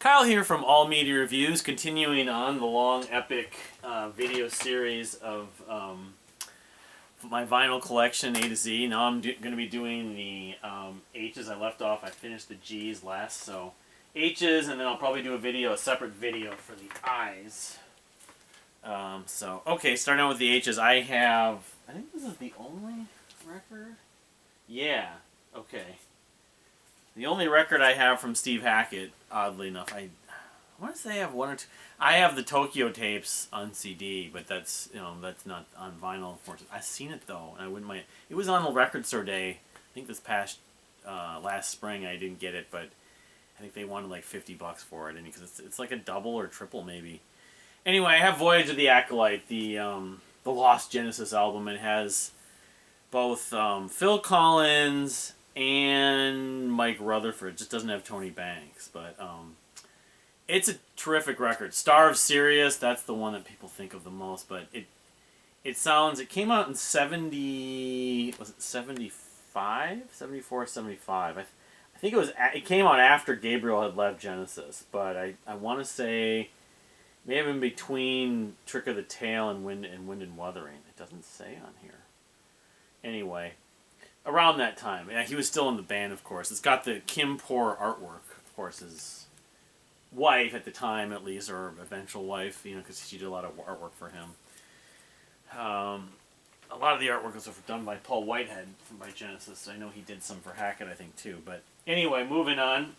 Kyle here from All Media Reviews, continuing on the long, epic video series of my vinyl collection A to Z. Now I'm going to be doing the H's I left off. I finished the G's last, so H's, and then I'll probably do a separate video for the I's. Okay, starting out with the H's, I think this is the only record? Yeah, okay. The only record I have from Steve Hackett, oddly enough, I want to say I have one or two. I have the Tokyo tapes on CD, but that's not on vinyl. I've seen it though, and I wouldn't mind. It was on the Record Store Day. I think this past last spring. I didn't get it, but I think they wanted like $50 for it, and because it's like a double or triple maybe. Anyway, I have Voyage of the Acolyte, the Lost Genesis album. It has both Phil Collins and Mike Rutherford. It just doesn't have Tony Banks, but it's a terrific record. Star of Sirius, that's the one that people think of the most, but it came out in 75, 74, 75. I think it came out after Gabriel had left Genesis, but I want to say may have been between Trick of the Tail and Wind and Wuthering. It doesn't say on here. Anyway, around that time. Yeah, he was still in the band, of course. It's got the Kim Poor artwork, of course, his wife at the time, at least, or eventual wife, because she did a lot of artwork for him. A lot of the artwork was done by Paul Whitehead by Genesis. I know he did some for Hackett, I think, too. But anyway, moving on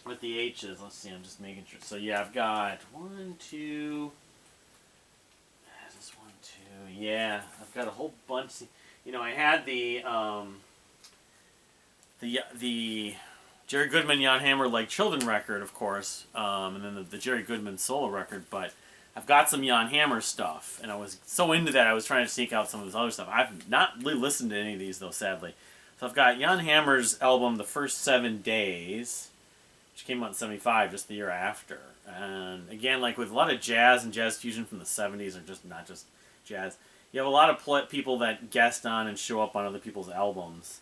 with the H's. Let's see, I'm just making sure. So, yeah, I've got 1, 2... Just 1, 2... Yeah, I've got a whole bunch... I had the Jerry Goodman, Jan Hammer, Like Children record, of course, and then the Jerry Goodman solo record, but I've got some Jan Hammer stuff, and I was so into that I was trying to seek out some of his other stuff. I've not really listened to any of these, though, sadly. So I've got Jan Hammer's album, The First 7 Days, which came out in 75, just the year after. And again, like with a lot of jazz and jazz fusion from the 70s, or just not just jazz, you have a lot of people that guest on and show up on other people's albums.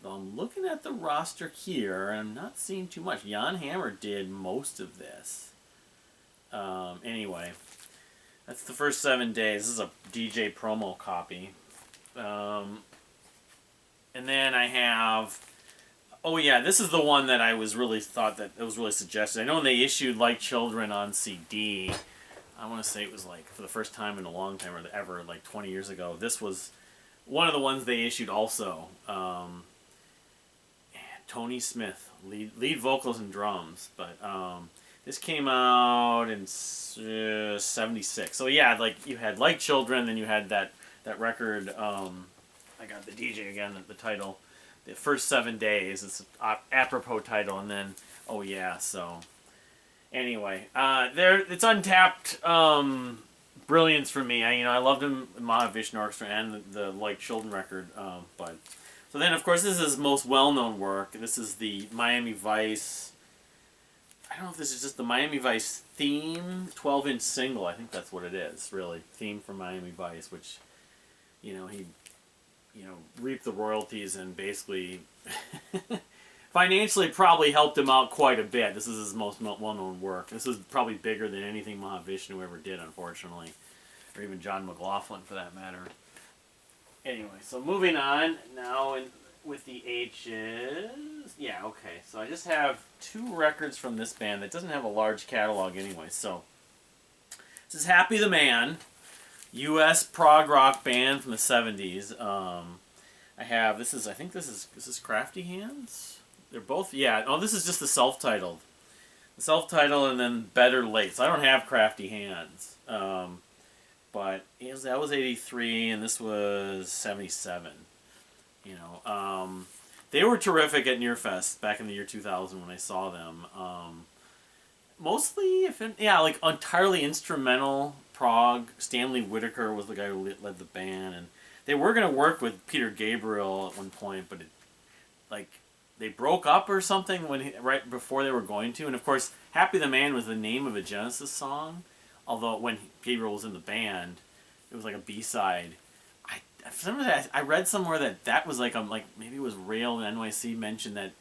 Though I'm looking at the roster here, and I'm not seeing too much. Jan Hammer did most of this. Anyway, that's The First 7 Days. This is a DJ promo copy. And then I have... Oh yeah, this is the one that I was really thought that it was really suggested. I know when they issued Like Children on CD... I want to say it was like for the first time in a long time or ever, like 20 years ago. This was one of the ones they issued also. Tony Smith, lead vocals and drums. But this came out in 76. So yeah, like you had Like Children, then you had that record. I got the DJ again, the title. The First 7 Days. It's an apropos title. And then, oh yeah, so... Anyway, it's untapped brilliance for me. I loved him in Mahavishnu Orchestra and the Like Children record. But so then, of course, this is his most well-known work. This is the Miami Vice. I don't know if this is just the Miami Vice theme, 12-inch single. I think that's what it is, really. Theme from Miami Vice, which, he reaped the royalties and basically... financially probably helped him out quite a bit. This is his most well-known work. This is probably bigger than anything Mahavishnu ever did, unfortunately. Or even John McLaughlin, for that matter. Anyway, so moving on now with the H's. Yeah, okay. So I just have 2 records from this band that doesn't have a large catalog anyway. So this is Happy the Man, U.S. prog rock band from the 70s. I think this is Crafty Hands? They're both, yeah. Oh, this is just the self-titled. The self-titled and then Better Late. So I don't have Crafty Hands. But that was 83 and this was 77. They were terrific at Nearfest back in the year 2000 when I saw them. Mostly, like entirely instrumental prog. Stanley Whitaker was the guy who led the band. And they were going to work with Peter Gabriel at one point, but they broke up or something right before they were going to. And of course, Happy the Man was the name of a Genesis song, although when Gabriel was in the band, it was like a B-side. I read somewhere that was like maybe it was Rail and NYC mentioned that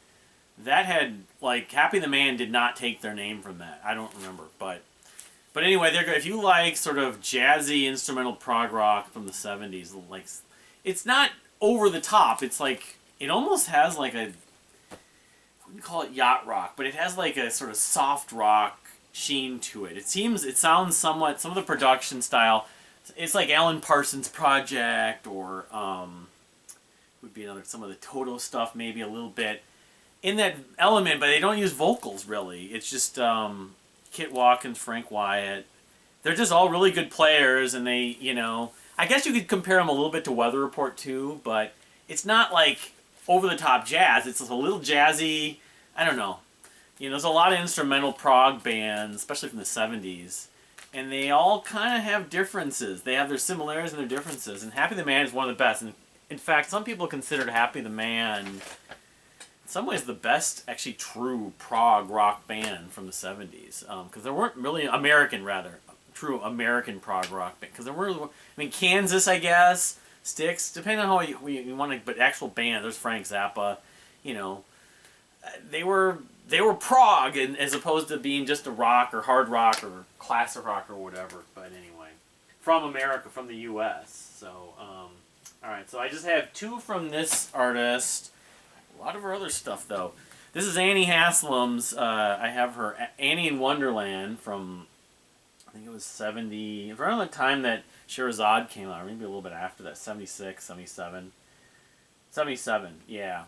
that had like Happy the Man did not take their name from that. I don't remember, but anyway, they're good. If you like sort of jazzy instrumental prog rock from the '70s, like it's not over the top. It's like it almost has like a, I wouldn't call it yacht rock, but it has like a sort of soft rock sheen to it. It sounds somewhat, some of the production style, it's like Alan Parsons Project or would be another, some of the Toto stuff maybe a little bit in that element, but they don't use vocals really. It's just Kit Watkins, Frank Wyatt. They're just all really good players, and they, I guess you could compare them a little bit to Weather Report too, but it's not like over the top jazz. It's a little jazzy. I don't know. There's a lot of instrumental prog bands, especially from the '70s, and they all kind of have differences. They have their similarities and their differences, and Happy the Man is one of the best. And in fact, some people considered Happy the Man, in some ways, the best actually true prog rock band from the '70s, because there weren't really true American prog rock band. Because there were, Kansas, I guess, Styx, depending on how you want to, but actual band. There's Frank Zappa, they were prog, and as opposed to being just a rock or hard rock or classic rock or whatever. But anyway, from America, from the U.S. So, all right. So I just have two from this artist. A lot of her other stuff, though. This is Annie Haslam's. I have her Annie in Wonderland from, I think it was 70, around the time that Sherazade came out, or maybe a little bit after that, 76, 77. 77, yeah.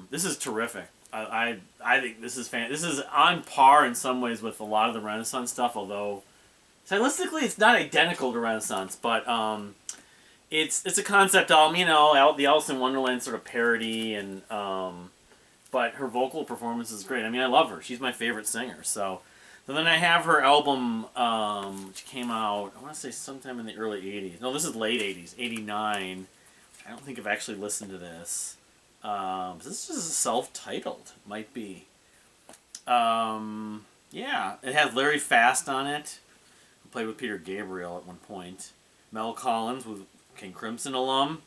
This is terrific. I think this is this is on par in some ways with a lot of the Renaissance stuff, although stylistically it's not identical to Renaissance, but it's a concept album, the Alice in Wonderland sort of parody, and but her vocal performance is great. I love her. She's my favorite singer. So then I have her album, which came out, I want to say sometime in the early 80s. No, this is late 80s, 89. I don't think I've actually listened to this. This is self-titled, might be. Yeah, it has Larry Fast on it, who played with Peter Gabriel at one point. Mel Collins, with King Crimson alum.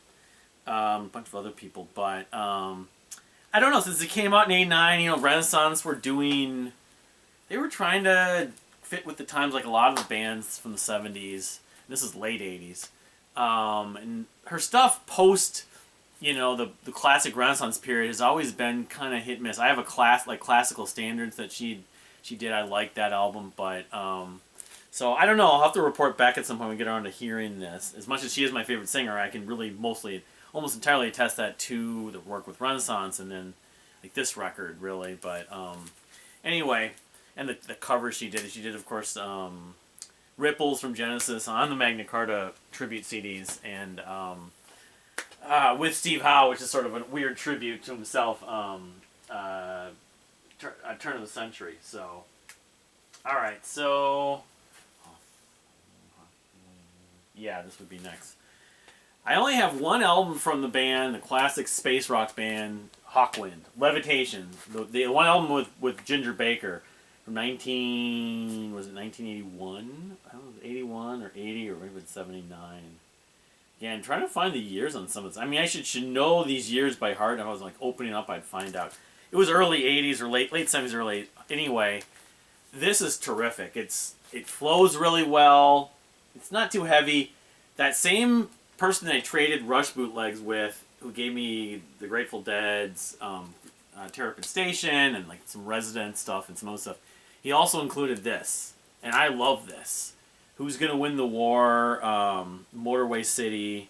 A bunch of other people, but I don't know, since it came out in 89, Renaissance they were trying to fit with the times like a lot of the bands from the 70s. This is late 80s. And her stuff post, the classic Renaissance period has always been kind of hit and miss. I have a classical standards that she did. I like that album, but so I don't know. I'll have to report back at some point when we get around to hearing this. As much as she is my favorite singer, I can really almost entirely attest that to the work with Renaissance and then like this record really. But anyway, and the cover she did of course Ripples from Genesis on the Magna Carta tribute CDs, and with Steve Howe, which is sort of a weird tribute to himself, Turn of the Century. So, all right, so yeah, this would be next. I only have one album from the band, the classic space rock band Hawkwind, Levitation. The one album with Ginger Baker from 1981? I don't know, 81 or 80 or maybe it's 79. Yeah, I'm trying to find the years on some of this. I should know these years by heart. If I was opening up, I'd find out. It was early 80s or late 70s, early. Anyway, this is terrific. It flows really well. It's not too heavy. That same person that I traded Rush bootlegs with, who gave me the Grateful Dead's Terrapin Station and some Resident stuff and some other stuff, he also included this, and I love this. Who's Gonna Win the War? Motorway City,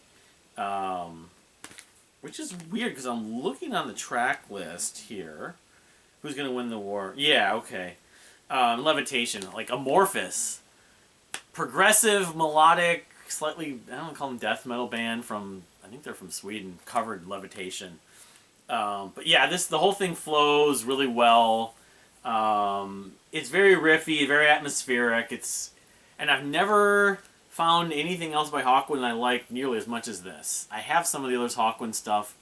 which is weird because I'm looking on the track list here. Who's Gonna Win the War? Yeah, okay. Levitation, Amorphous, progressive, melodic, slightly, I don't want to call them death metal band from, I think they're from Sweden, covered Levitation. But yeah, the whole thing flows really well. It's very riffy, very atmospheric. And I've never found anything else by Hawkwind I like nearly as much as this. I have some of the others Hawkwind stuff.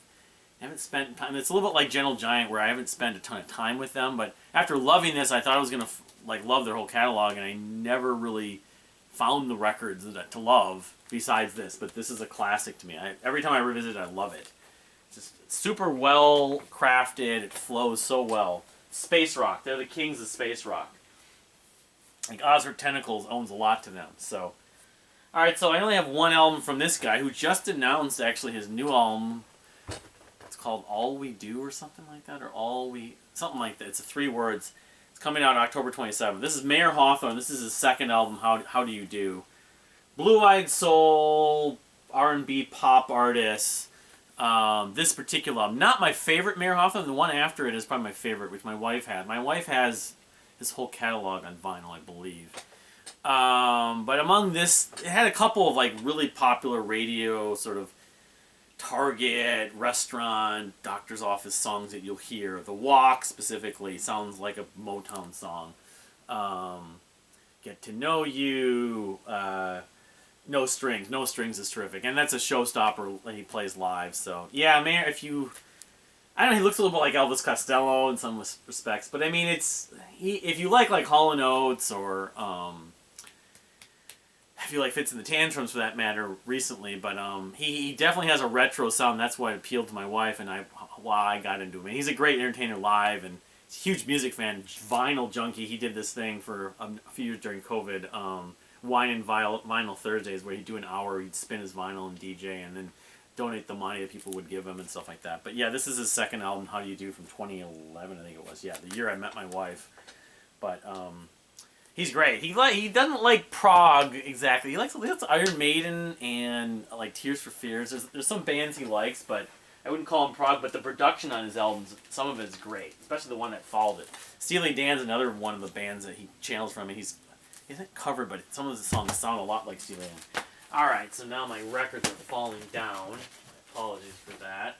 I haven't spent time. It's a little bit like Gentle Giant, where I haven't spent a ton of time with them. But after loving this, I thought I was gonna love their whole catalog, and I never really found the records to love besides this. But this is a classic to me. Every time I revisit it, I love it. Just super well crafted. It flows so well. Space rock. They're the kings of space rock. Like Ozric Tentacles owns a lot to them. So, all right. So I only have one album from this guy who just announced actually his new album. It's called All We Do or something like that, or something like that. It's 3 words. It's coming out October 27th. This is Mayer Hawthorne. This is his second album. How Do You Do? Blue-eyed soul, R&B pop artist. This particular album, not my favorite Mayer Hawthorne. The one after it is probably my favorite, which my wife had. My wife has his whole catalog on vinyl, I believe. But among this, it had a couple of like really popular radio sort of Target, restaurant, doctor's office songs that you'll hear. The Walk specifically sounds like a Motown song. Get to Know You. No Strings. No Strings is terrific. And that's a showstopper when he plays live. So, yeah, man, I don't know, he looks a little bit like Elvis Costello in some respects. But, I mean, if you like Hall & Oates or, if you like Fits in the Tantrums for that matter, recently. But, he definitely has a retro sound. That's why it appealed to my wife and why I got into him. And he's a great entertainer live and he's a huge music fan, vinyl junkie. He did this thing for a few years during COVID, Wine and Vinyl Thursdays, where he'd do an hour, he'd spin his vinyl and DJ, and then donate the money that people would give him and stuff like that. But yeah, this is his second album, How Do You Do, from 2011, I think it was. Yeah, the year I met my wife. But he's great. He doesn't like prog exactly. He likes Iron Maiden and like Tears for Fears. There's some bands he likes, but I wouldn't call him prog. But the production on his albums, some of it is great, especially the one that followed it. Steely Dan's another one of the bands that he channels from, and he isn't covered, but some of the songs sound a lot like Steely Dan. Alright, so now my records are falling down. Apologies for that.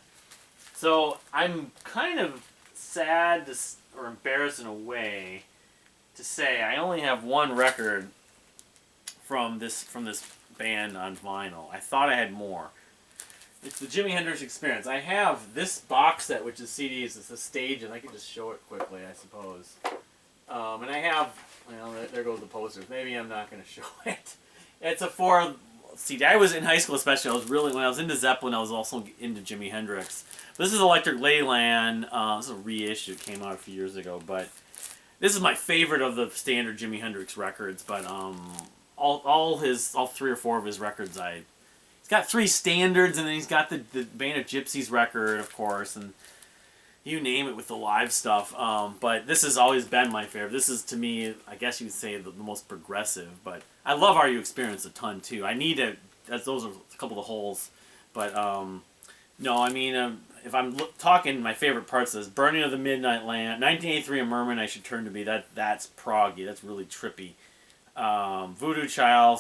So, I'm kind of sad or embarrassed in a way to say I only have one record from this band on vinyl. I thought I had more. It's the Jimi Hendrix Experience. I have this box set, which is CDs. It's a stage, and I can just show it quickly, I suppose. And I have, well, there goes the posters. Maybe I'm not going to show it. It's a 4 CD. I was in high school, especially. When I was into Zeppelin, I was also into Jimi Hendrix. But this is Electric Ladyland. This is a reissue. It came out a few years ago, but this is my favorite of the standard Jimi Hendrix records. But all 3 or 4 of his records, he's got 3 standards, and then he's got the Band of Gypsies record, of course, and you name it with the live stuff. But this has always been my favorite. This is, to me, I guess you would say the most progressive. But I love Are You Experience a ton, too. I need to, those are a couple of the holes. But, no, I mean, if I'm talking my favorite parts of this, Burning of the Midnight Lamp, 1983 A Merman I Should Turn to Be, that's proggy. That's really trippy. Voodoo Child,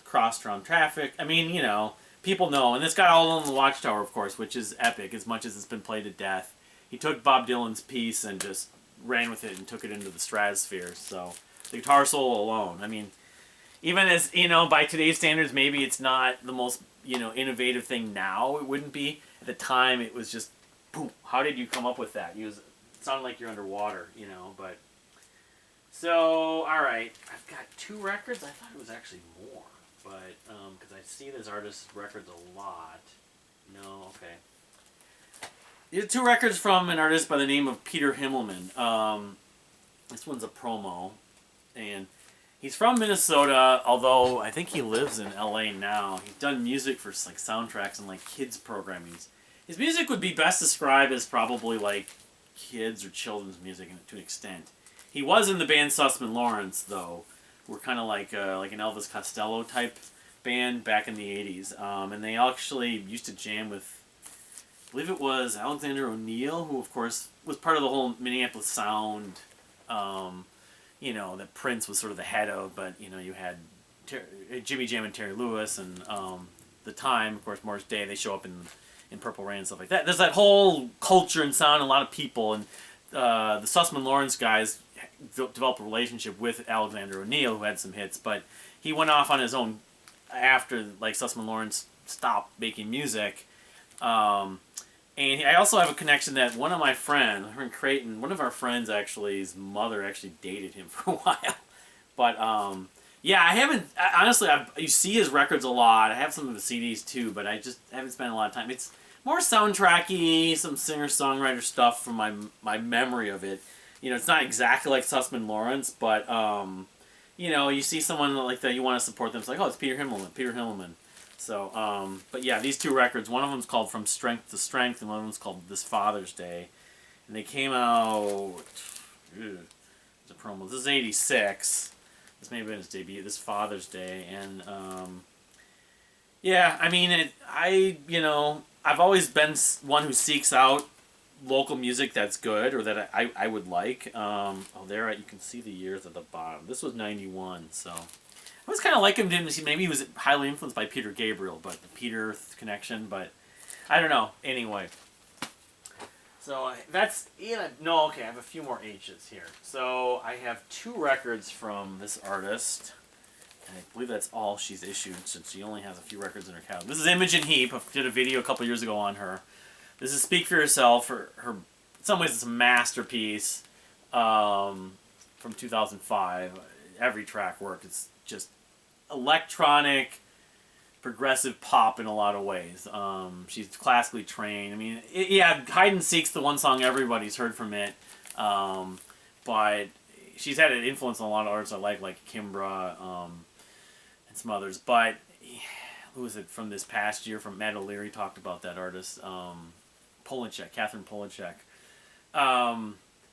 Cross-Town Traffic. I mean, you know, people know. And it's got All Alone in the Watchtower, of course, which is epic as much as it's been played to death. He took Bob Dylan's piece and just ran with it and took it into the stratosphere. So, the guitar solo alone. I mean, even as, you know, by today's standards, maybe it's not the most, you know, innovative thing now. It wouldn't be. At the time, it was just, boom, how did you come up with that? It sounded like you're underwater, you know, but. So, alright. I've got 2 records. I thought it was actually more. But, because I see this artist's records a lot. No, okay. These are 2 records from an artist by the name of Peter Himmelman. This one's a promo, and he's from Minnesota, although I think he lives in LA now. He's done music for like soundtracks and like kids programming. His music would be best described as probably like kids or children's music to an extent. He was in the band Sussman Lawrence, though. We're kind of like an Elvis Costello type band back in the 80s, and they actually used to jam with, I believe it was Alexander O'Neill, who of course was part of the whole Minneapolis sound, you know, that Prince was sort of the head of, but, you know, you had Jimmy Jam and Terry Lewis, and the time, of course, Morris Day, they show up in Purple Rain and stuff like that. There's that whole culture and sound, and a lot of people, and the Sussman Lawrence guys developed a relationship with Alexander O'Neill, who had some hits, but he went off on his own after, like, Sussman Lawrence stopped making music. And I also have a connection that one of my friends, her in Creighton, one of our friends actually, his mother actually dated him for a while. But, yeah, I haven't, honestly, you see his records a lot. I have some of the CDs too, but I just haven't spent a lot of time. It's more soundtracky, some singer-songwriter stuff from my memory of it. You know, it's not exactly like Sussman Lawrence, but you know, you see someone like that, you want to support them. It's like, oh, it's Peter Himmelman. So, but yeah, these two records, one of them's called From Strength to Strength, and one of them's called This Father's Day. And they came out, the promo, this is 86. This may have been his debut, This Father's Day. And, yeah, I mean, you know, I've always been one who seeks out local music that's good, or that I would like. Oh, there you can see the years at the bottom. This was 91, so I was kind of like him. Maybe he was highly influenced by Peter Gabriel, but the Peter connection. But I don't know. Anyway, so that's no. Okay, I have a few more H's here. So I have 2 records from this artist, and I believe that's all she's issued since she only has a few records in her catalog. This is Imogen Heap. I did a video a couple years ago on her. This is Speak for Yourself. Her in some ways, it's a masterpiece from 2005. Every track work. It's just electronic, progressive pop in a lot of ways. She's classically trained. I mean, yeah, Hide and Seek's the one song everybody's heard from it. But she's had an influence on a lot of artists I like Kimbra and some others. But who was it from this past year? From Matt O'Leary talked about that artist. Polachek, Catherine Polachek.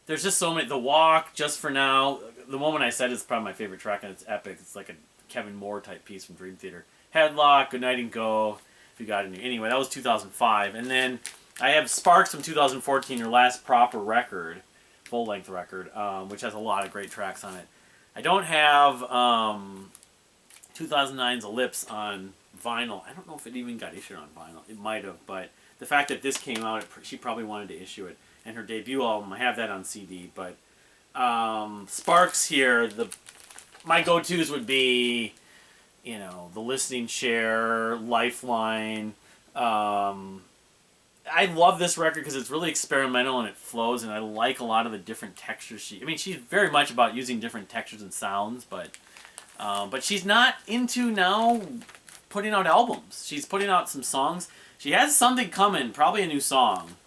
There's just so many. The Walk, Just for Now. The Moment I Said is probably my favorite track, and it's epic. It's like a Kevin Moore type piece from Dream Theater. Headlock, Good Night and Go. If you got any. Anyway, that was 2005. And then I have Sparks from 2014, her last proper record, full length record, which has a lot of great tracks on it. I don't have 2009's Ellipse on vinyl. I don't know if it even got issued on vinyl. It might have, but the fact that this came out, she probably wanted to issue it. And her debut album, I have that on CD. But Sparks here, my go-tos would be, you know, The Listening Chair, Lifeline. I love this record because it's really experimental and it flows, and I like a lot of the different textures. She's very much about using different textures and sounds, but she's not into now putting out albums. She's putting out some songs. She has something coming, probably a new song,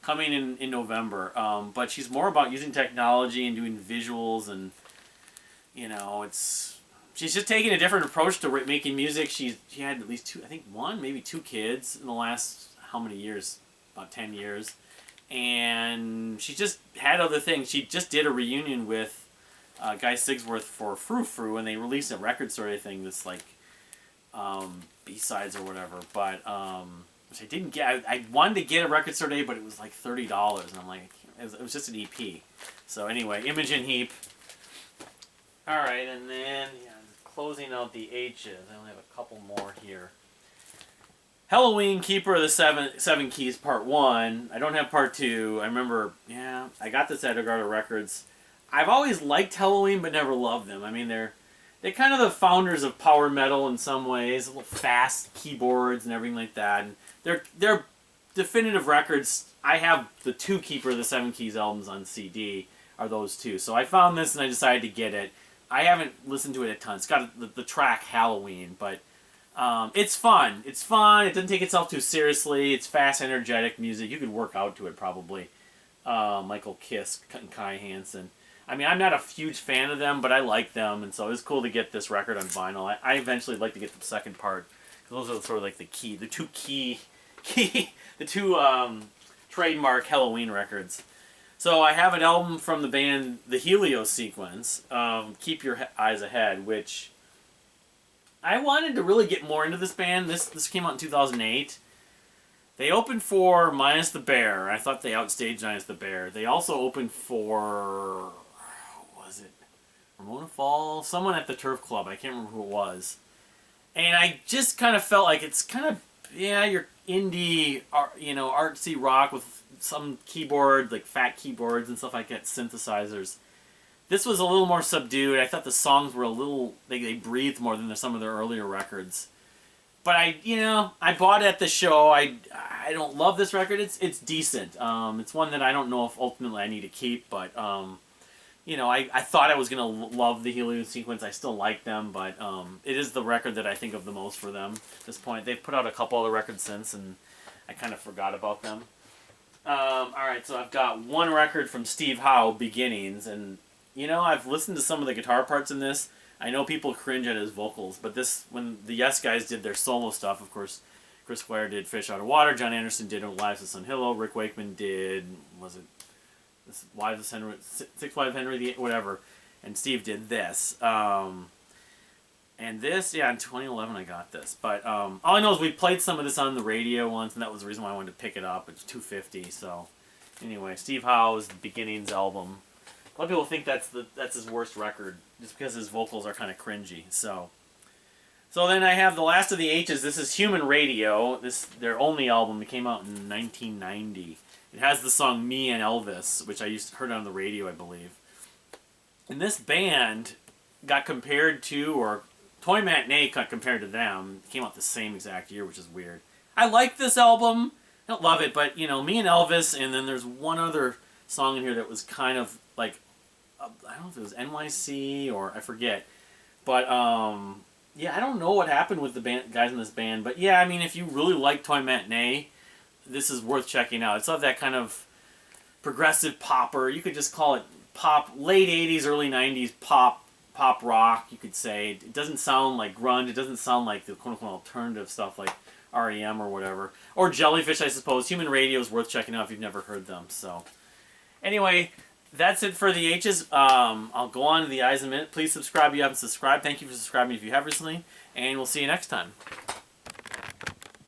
coming in November. But she's more about using technology and doing visuals, and you know, she's just taking a different approach to making music. She had at least 2, I think 1, maybe 2 kids in the last how many years? About 10 years, and she just had other things. She just did a reunion with Guy Sigsworth for Frou Frou, and they released a record sort of thing that's like B-sides or whatever. But which I didn't get. I wanted to get a record store day, but it was like $30, and I'm like, it was just an EP. So anyway, Imogen Heap. All right, and then closing out the H's. I only have a couple more here. Helloween, Keeper of the Seven Keys, Part 1. I don't have Part 2. I remember, I got this at Agartha Records. I've always liked Helloween, but never loved them. I mean, they're kind of the founders of power metal in some ways, little fast keyboards and everything like that. And they're definitive records. I have the 2 Keeper of the Seven Keys albums on CD, are those 2. So I found this and I decided to get it. I haven't listened to it a ton. It's got the track Halloween, but it's fun. It's fun. It doesn't take itself too seriously. It's fast, energetic music. You could work out to it probably. Michael Kiske and Kai Hansen. I mean, I'm not a huge fan of them, but I like them, and so it was cool to get this record on vinyl. I eventually like to get the second part, because those are sort of like the two trademark Helloween records. So I have an album from the band The Helios Sequence, Keep Your Eyes Ahead, which I wanted to really get more into this band. This came out in 2008. They opened for Minus the Bear. I thought they outstaged Minus the Bear. They also opened for, who was it? Ramona Fall? Someone at the Turf Club. I can't remember who it was. And I just kind of felt like it's kind of, your indie, artsy rock with some keyboard, like fat keyboards and stuff like that, synthesizers. This was a little more subdued. I thought the songs were a little, they breathed more than some of their earlier records. But I bought it at the show. I don't love this record. It's decent. It's one that I don't know if ultimately I need to keep, but I thought I was gonna love the Helios Sequence. I still like them, but it is the record that I think of the most for them at this point. They've put out a couple other records since, and I kind of forgot about them. Alright, so I've got one record from Steve Howe, Beginnings, and you know, I've listened to some of the guitar parts in this. I know people cringe at his vocals, but this, when the Yes guys did their solo stuff, of course, Chris Squire did Fish Out of Water, John Anderson did Lives of Sun Hillow, Rick Wakeman did, was it Wives of Henry, Six Wives of Henry, whatever, and Steve did this. And this, yeah, in 2011 I got this. But all I know is we played some of this on the radio once, and that was the reason why I wanted to pick it up. It's $2.50, so anyway, Steve Howe's Beginnings album. A lot of people think that's his worst record, just because his vocals are kind of cringy. So then I have the last of the H's. This is Human Radio. This their only album. It came out in 1990. It has the song Me and Elvis, which I heard on the radio, I believe. And this band got compared to, or Toy Matinee got compared to them. It came out the same exact year, which is weird. I like this album. I don't love it, but, you know, Me and Elvis, and then there's one other song in here that was kind of like, I don't know if it was NYC or I forget. But, yeah, I don't know what happened with the guys in this band. But, yeah, I mean, if you really like Toy Matinee, this is worth checking out. It's not that kind of progressive popper. You could just call it pop, late 80s, early 90s pop rock, you could say. It doesn't sound like grunge. It doesn't sound like the quote-unquote alternative stuff like REM or whatever. Or Jellyfish, I suppose. Human Radio is worth checking out if you've never heard them. So, anyway, that's it for the H's. I'll go on to the I's in a minute. Please subscribe if you haven't subscribed. Thank you for subscribing if you have recently. And we'll see you next time.